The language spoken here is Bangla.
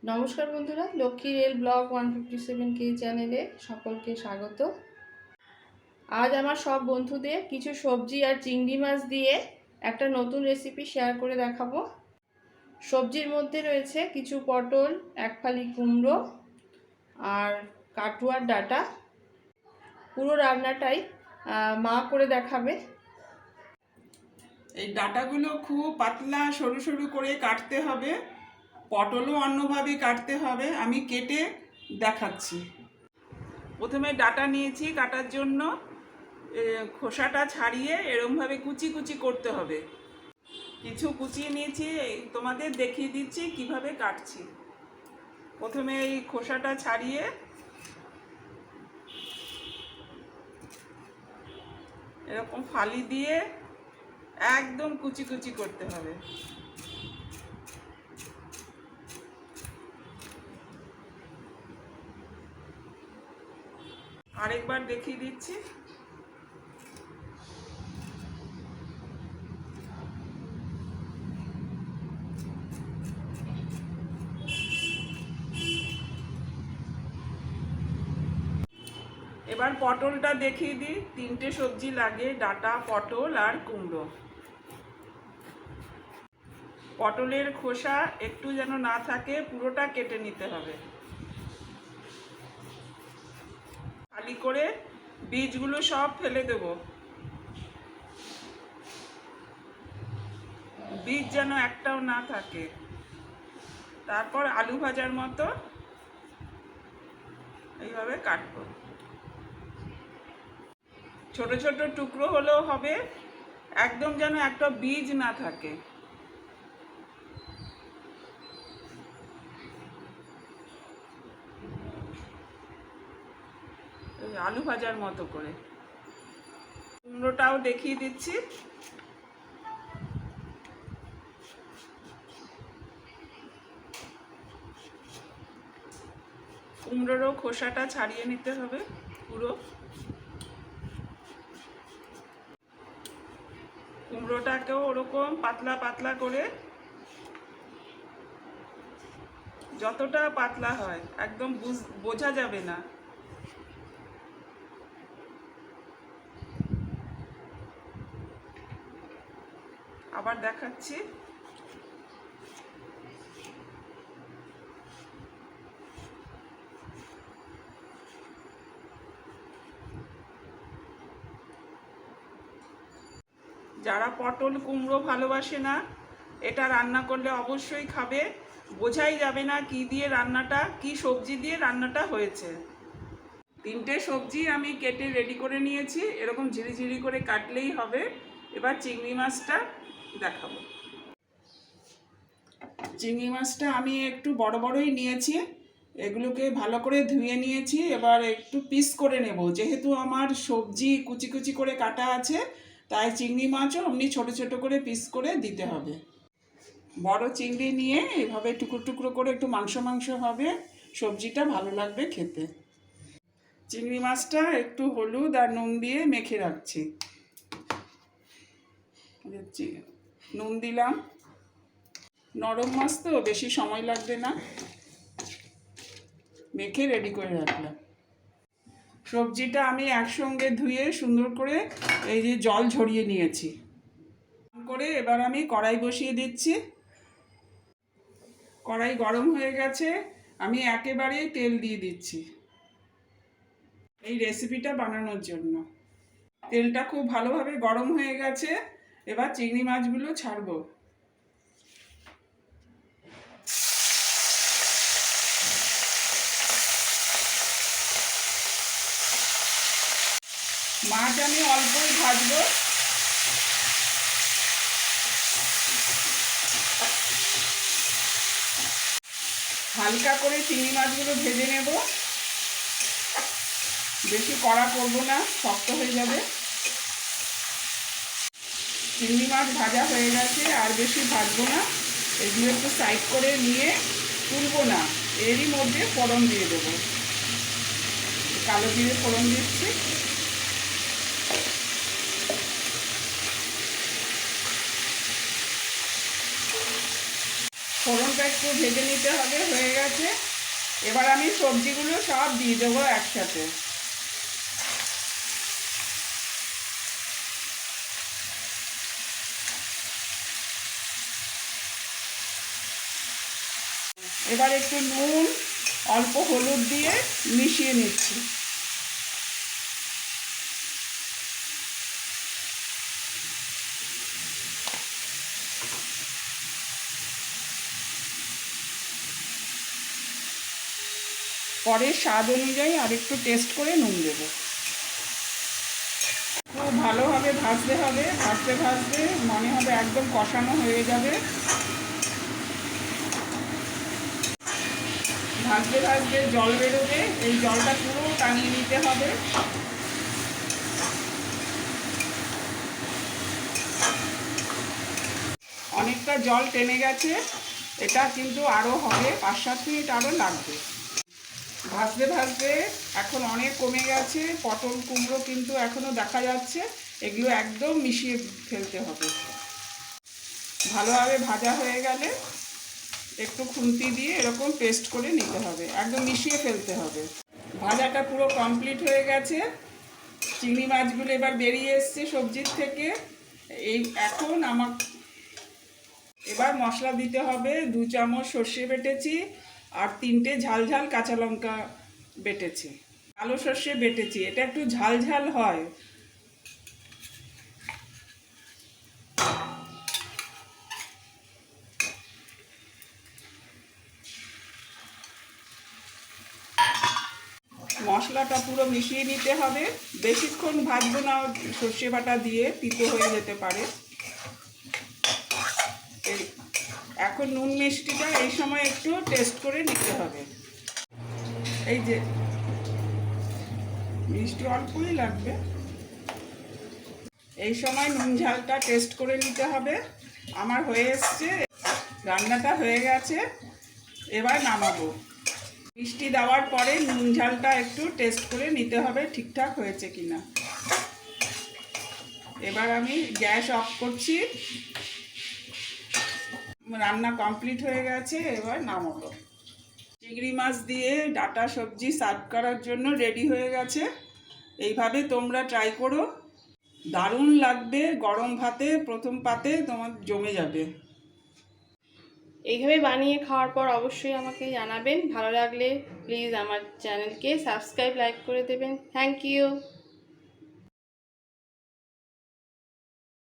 নমস্কার বন্ধুরা, লক্ষ্মী রেল ব্লগ 157k চ্যানেলে সকলকে স্বাগত। আজ আমার সব বন্ধুদের কিছু সবজি আর চিংড়ি মাছ দিয়ে একটা নতুন রেসিপি শেয়ার করে দেখাবো। সবজির মধ্যে রয়েছে কিছু পটল, এক ফালি কুমড়ো আর কাটুয়ার ডাঁটা। পুরো রান্নাটাই মা করে দেখাবে। এই ডাঁটাগুলো খুব পাতলা সরু সরু করে কাটতে হবে, পটলও অন্যভাবে কাটতে হবে। আমি কেটে দেখাচ্ছি। প্রথমে ডাঁটা নিয়েছি কাটার জন্য, খোসাটা ছাড়িয়ে এরকমভাবে কুচি কুচি করতে হবে। কিছু কুচিয়ে নিয়েছি, তোমাদের দেখিয়ে দিচ্ছি কিভাবে কাটছি। প্রথমে এই খোসাটা ছাড়িয়ে এরকম ফালি দিয়ে একদম কুচি কুচি করতে হবে। আরেকবার দেখিয়ে দিচ্ছি। এবার পটলটা দেখিয়ে দিই। তিনটে সবজি লাগে, ডাঁটা, পটল আর কুমড়ো। পটলের খোসা একটু যেন না থাকে, পুরোটা কেটে নিতে হবে। খালি করে বীজগুলো সব ফেলে দেব, বীজ যেন একটাও না থাকে। তারপর আলু ভাজার মতো এইভাবে কাটবো। ছোট ছোট টুকরো হলেও হবে, একদম যেন একটা বীজ না থাকে। আলু ভাজার মতো করে। কুমড়োটাও দেখিয়ে দিচ্ছি। কুমড়োরও খোসাটা ছাড়িয়ে নিতে হবে পুরো। কুমড়োটাকেও ওরকম পাতলা পাতলা করে, যতটা পাতলা হয় একদম বোঝা যাবে না। আবার দেখাচ্ছি। যারা পটল কুমড়ো ভালোবাসে না, এটা রান্না করলে অবশ্যই খাবে। বোঝাই যাবে না কি দিয়ে রান্নাটা, কি সবজি দিয়ে রান্নাটা হয়েছে। তিনটে সবজি আমি কেটে রেডি করে নিয়েছি, এরকম ঝিরিঝিরি করে কাটলেই হবে। এবার চিংড়ি মাছটা দেখাবো। চিংড়ি মাছটা আমি একটু বড় বড়ই নিয়েছি, এগুলোকে ভালো করে ধুয়ে নিয়েছি। এবার একটু পিস করে নেব, যেহেতু আমার সবজি কুচি কুচি করে কাটা আছে, তাই চিংড়ি মাছও অমনি ছোট ছোট করে পিস করে দিতে হবে। বড় চিংড়ি নিয়ে এভাবে টুকরো টুকরো করে, একটু মাংস মাংস হবে, সবজিটা ভালো লাগবে খেতে। চিংড়ি মাছটা একটু হলুদ আর নুন দিয়ে মেখে রাখছি। নুন দিলাম, নরম মাছ তো বেশি সময় লাগবে না, মেখে রেডি করে রাখলাম। সবজিটা আমি একসঙ্গে ধুয়ে সুন্দর করে এই যে জল ঝরিয়ে নিয়েছি করে। এবার আমি কড়াই বসিয়ে দিচ্ছি। কড়াই গরম হয়ে গেছে, আমি একেবারে তেল দিয়ে দিচ্ছি এই রেসিপিটা বানানোর জন্য। তেলটা খুব ভালোভাবে গরম হয়ে গেছে, এবার চিংড়ি মাছগুলো ছাড়বো। মাছ আমি অল্পই ভাজবো। হালকা করে চিংড়ি মাছগুলো ভেজে নেব, বেশি কড়া করব না, শক্ত হয়ে যাবে। চিংড়ি মাছ ভাজা হয়ে গেছে, আর বেশি ভাজবো না। এগুলো একটু সাইড করে নিয়ে তুলবো না, এরই মধ্যে ফোড়ন দিয়ে দেবো। কালো জিরে ফোড়ন দিচ্ছি। ফোড়নটা একটু ভেজে নিতে হবে, হয়ে গেছে। এবার আমি সবজিগুলো সব দিয়ে দেবো একসাথে। এবার একটু নুন, অল্প হলুদ দিয়ে মিশিয়ে নিচ্ছি। পরে স্বাদ অনুযায়ী আর একটু টেস্ট করে নুন দেবো। খুব ভালোভাবে ভাজতে হবে, ভাজতে ভাজতে মনে হবে একদম কষানো হয়ে যাবে। ভাজতে ভাজতে জল বেরোবে, এই জলটা পুরো টানিয়ে নিতে হবে। অনেকটা জল টেনে গেছে, এটা কিন্তু আরও হবে, 5-7 মিনিট আরও লাগবে। ভাজতে ভাজতে এখন অনেক কমে গেছে, পটল কুমড়ো কিন্তু এখনও দেখা যাচ্ছে। এগুলো একদম মিশিয়ে ফেলতে হবে। ভালোভাবে ভাজা হয়ে গেলে একটু খুন্তি দিয়ে এরকম পেস্ট করে নিতে হবে, একদম মিশিয়ে ফেলতে হবে। ভাজাটা পুরো কমপ্লিট হয়ে গেছে। চিংড়ি মাছগুলো এবার বেরিয়ে এসছে সবজির থেকে। এই এখন এবার মশলা দিতে হবে। 2 চামচ সর্ষে বেটেছি আর 3টে ঝাল ঝাল কাঁচা লঙ্কা বেটেছি। কালো সর্ষে বেটেছি, এটা একটু ঝাল ঝাল হয়। মশলাটা পুরো মিশিয়ে নিতে হবে। বেশিক্ষণ ভাজবো না, সর্ষে বাটা দিয়ে তিতো হয়ে যেতে পারে। এখন নুন মিষ্টিটা এই সময় একটু টেস্ট করে নিতে হবে। এই যে মিষ্টি অল্পই লাগবে, এই সময় নুন ঝালটা টেস্ট করে নিতে হবে। আমার হয়ে এসছে, রান্নাটা হয়ে গেছে। এবার নামাবো। মিষ্টি দেওয়ার পরে নুন ঝালটা একটু টেস্ট করে নিতে হবে ঠিকঠাক হয়েছে কিনা। এবার আমি গ্যাস অফ করছি। রান্না কমপ্লিট হয়ে গেছে, এবার নামাবো। চিংড়ি মাছ দিয়ে ডাঁটা সবজি সার্ভ করার জন্য রেডি হয়ে গেছে। এইভাবে তোমরা ট্রাই করো, দারুণ লাগবে। গরম ভাতে প্রথম পাতে তোমার জমে যাবে। এইভাবে বানিয়ে খাওয়ার পর অবশ্যই আমাকে জানাবেন। ভালো লাগলে প্লিজ আমার চ্যানেলকে সাবস্ক্রাইব, লাইক করে দেবেন। Thank you.